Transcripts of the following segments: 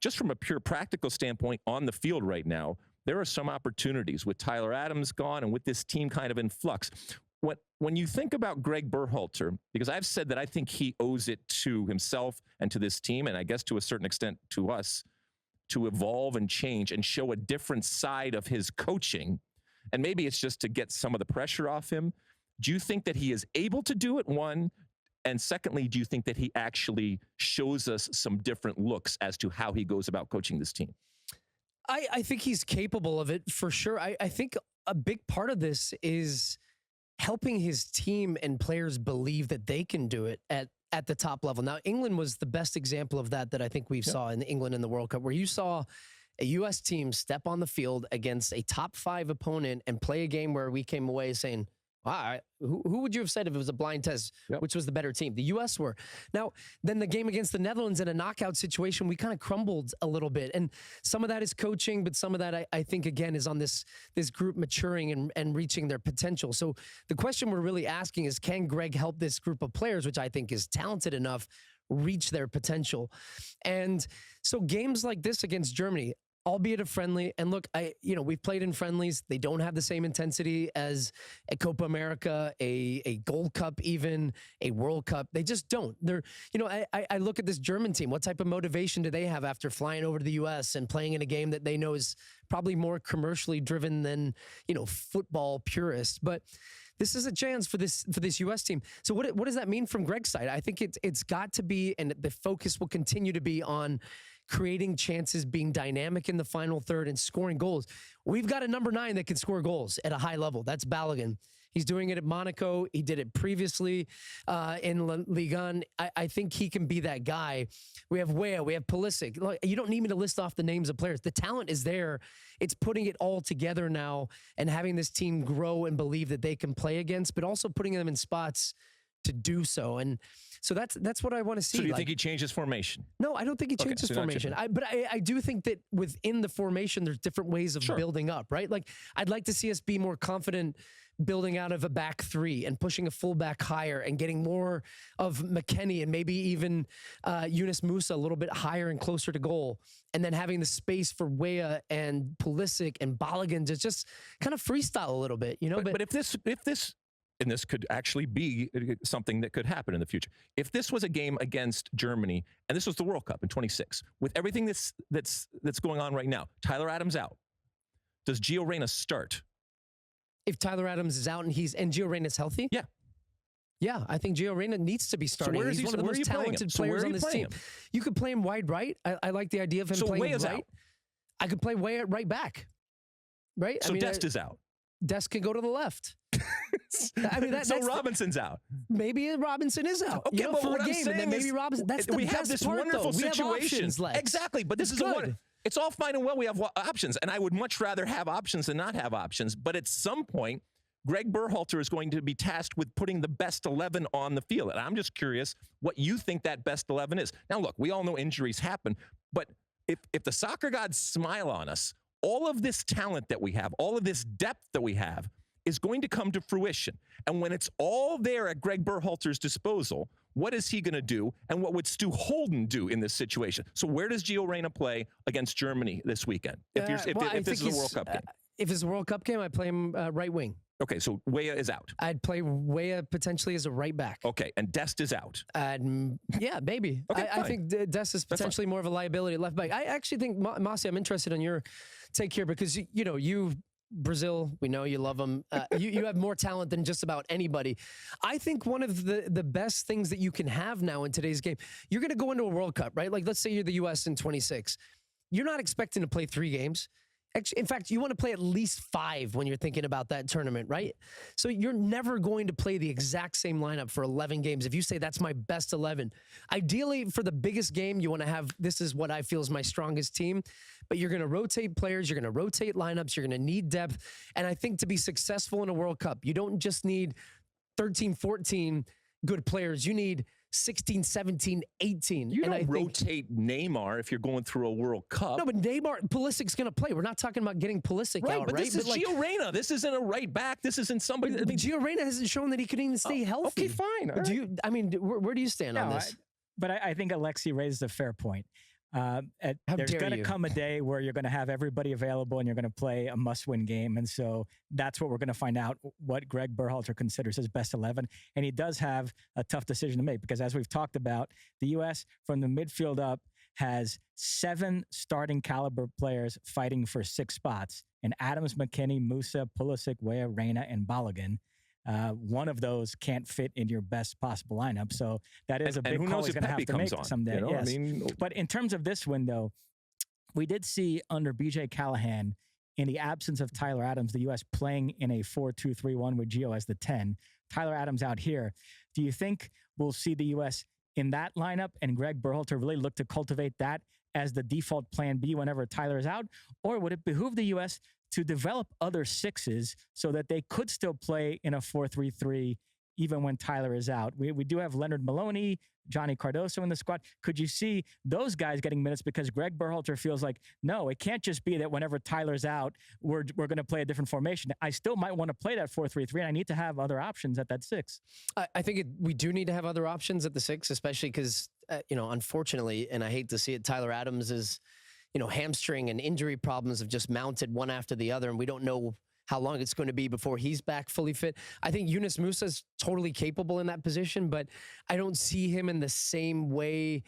just from a pure practical standpoint on the field right now, there are some opportunities with Tyler Adams gone and with this team kind of in flux. When you think about Gregg Berhalter, because I've said that I think he owes it to himself and to this team, and I guess to a certain extent to us, to evolve and change and show a different side of his coaching. And maybe it's just to get some of the pressure off him. Do you think that he is able to do it, one? And secondly, do you think that he actually shows us some different looks as to how he goes about coaching this team? I think he's capable of it for sure. I think a big part of this is helping his team and players believe that they can do it at the top level. Now, England was the best example of that I think we saw in England in the World Cup, where you saw a U.S. team step on the field against a top 5 opponent and play a game where we came away saying, wow, who would you have said if it was a blind test, which was the better team? The U.S. were. Now, then the game against the Netherlands in a knockout situation, we kind of crumbled a little bit. And some of that is coaching, but some of that, I think, again, is on this group maturing and reaching their potential. So the question we're really asking is, can Gregg help this group of players, which I think is talented enough, reach their potential? And so games like this against Germany, albeit a friendly, and look, we've played in friendlies. They don't have the same intensity as a Copa America, a Gold Cup, even a World Cup. They just don't. They're, I look at this German team. What type of motivation do they have after flying over to the U.S. and playing in a game that they know is probably more commercially driven than, football purists? But this is a chance for this U.S. team. So what does that mean from Gregg's side? I think it's got to be, and the focus will continue to be on creating chances, being dynamic in the final third, and scoring goals. We've got a number 9 that can score goals at a high level. That's Balogun. He's doing it at Monaco. He did it previously in Ligue 1. I think he can be that guy. We have Weah. We have Pulisic. Look, you don't need me to list off the names of players. The talent is there. It's putting it all together now and having this team grow and believe that they can play against, but also putting them in spots to do so. And so that's what I want to see. So do you think he changes formation? No, I don't think he changes formation. But I do think that within the formation, there's different ways of building up, right? Like, I'd like to see us be more confident building out of a back 3 and pushing a fullback higher and getting more of McKennie and maybe even Yunus Musa a little bit higher and closer to goal. And then having the space for Weah and Pulisic and Balogun to just kind of freestyle a little bit, But if this and this could actually be something that could happen in the future. If this was a game against Germany, and this was the World Cup in 26, with everything that's going on right now, Tyler Adams out, does Gio Reyna start? If Tyler Adams is out and Gio Reyna's healthy? Yeah, I think Gio Reyna needs to be starting. So he's one of the most talented players on this team. You could play him wide right. I like the idea of him playing right. Out. I could play Weah at right back. Right? So Dest is out. Dest can go to the left. So Robinson's out. Maybe Robinson is out. Okay, but for what a game, and then maybe Robinson. That's the we best have this part, wonderful though. situation. Exactly, but this is good. It's all fine and well. We have options, and I would much rather have options than not have options. But at some point, Gregg Berhalter is going to be tasked with putting the best 11 on the field, and I'm just curious what you think that best 11 is. Now, look, we all know injuries happen, but if the soccer gods smile on us, all of this talent that we have, all of this depth that we have, is going to come to fruition. And when it's all there at Gregg Berhalter's disposal, what is he going to do? And what would Stu Holden do in this situation? So where does Gio Reyna play against Germany this weekend? If this is a World Cup game. If it's a World Cup game, I'd play him right wing. Okay, so Weah is out. I'd play Weah potentially as a right back. Okay, and Dest is out. Yeah, maybe. Okay, I think Dest is potentially more of a liability at left back. I actually think, Mosse, I'm interested in your take here because, you Brazil, we know you love them. You have more talent than just about anybody. I think one of the best things that you can have now in today's game, you're going to go into a World Cup, right? Like, let's say you're the U.S. in 26. You're not expecting to play 3 games. In fact, you want to play at least 5 when you're thinking about that tournament, right? So you're never going to play the exact same lineup for 11 games. If you say that's my best 11, ideally for the biggest game, you want to have, this is what I feel is my strongest team, but you're going to rotate players, you're going to rotate lineups, you're going to need depth. And I think to be successful in a World Cup, you don't just need 13, 14 good players. You need 16, 17, 18. You don't rotate Neymar if you're going through a World Cup. No, but Pulisic's going to play. We're not talking about getting Pulisic out, but right? This is Gio Reyna. This isn't a right back. This isn't somebody. But Gio Reyna hasn't shown that he can even stay healthy. Okay, fine. Where do you stand on this? But I think Alexi raises a fair point. There's going to come a day where you're going to have everybody available and you're going to play a must-win game. And so that's what we're going to find out, what Gregg Berhalter considers his best 11. And he does have a tough decision to make because, as we've talked about, the U.S. from the midfield up has 7 starting caliber players fighting for 6 spots. And Adams, McKinney, Musa, Pulisic, Weah, Reyna, and Balogun. One of those can't fit in your best possible lineup. So that is a big call he's going to have to make someday. Yes. But in terms of this window, we did see under BJ Callahan, in the absence of Tyler Adams, the U.S. playing in a 4-2-3-1 with Gio as the 10. Tyler Adams out here. Do you think we'll see the U.S. in that lineup and Gregg Berhalter really look to cultivate that as the default plan B whenever Tyler is out? Or would it behoove the U.S. to develop other 6s so that they could still play in a 4-3-3 even when Tyler is out? We do have Leonard Maloney, Johnny Cardoso in the squad. Could you see those guys getting minutes because Gregg Berhalter feels like, no, it can't just be that whenever Tyler's out, we're going to play a different formation. I still might want to play that 4-3-3, and I need to have other options at that 6. I think we do need to have other options at the 6, especially because, unfortunately, and I hate to see it, Tyler Adams is, hamstring and injury problems have just mounted one after the other, and we don't know how long it's going to be before he's back fully fit. I think Yunus Musa is totally capable in that position, but I don't see him in the same way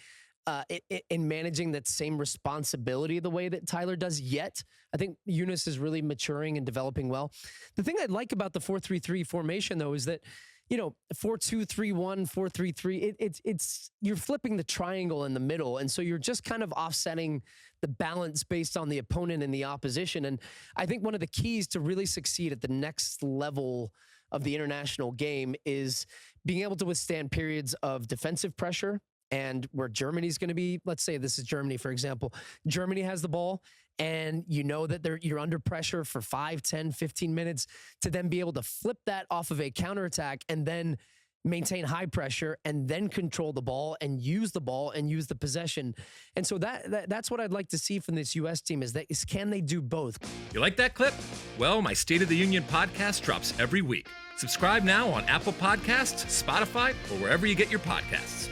in managing that same responsibility the way that Tyler does yet. I think Yunus is really maturing and developing well. The thing I like about the 4-3-3 formation, though, is that 4-2-3-1, 4-3-3, it's you're flipping the triangle in the middle. And so you're just kind of offsetting the balance based on the opponent and the opposition. And I think one of the keys to really succeed at the next level of the international game is being able to withstand periods of defensive pressure and where Germany's going to be. Let's say this is Germany, for example. Germany has the ball and you know that you're under pressure for 5, 10, 15 minutes to then be able to flip that off of a counterattack and then maintain high pressure and then control the ball and use the possession. And so that's what I'd like to see from this U.S. team is can they do both? You like that clip? Well, my State of the Union podcast drops every week. Subscribe now on Apple Podcasts, Spotify, or wherever you get your podcasts.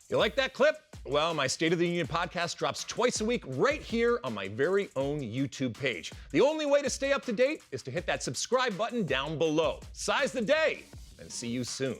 You like that clip? Well, my State of the Union podcast drops twice a week right here on my very own YouTube page. The only way to stay up to date is to hit that subscribe button down below. Size the day, and see you soon.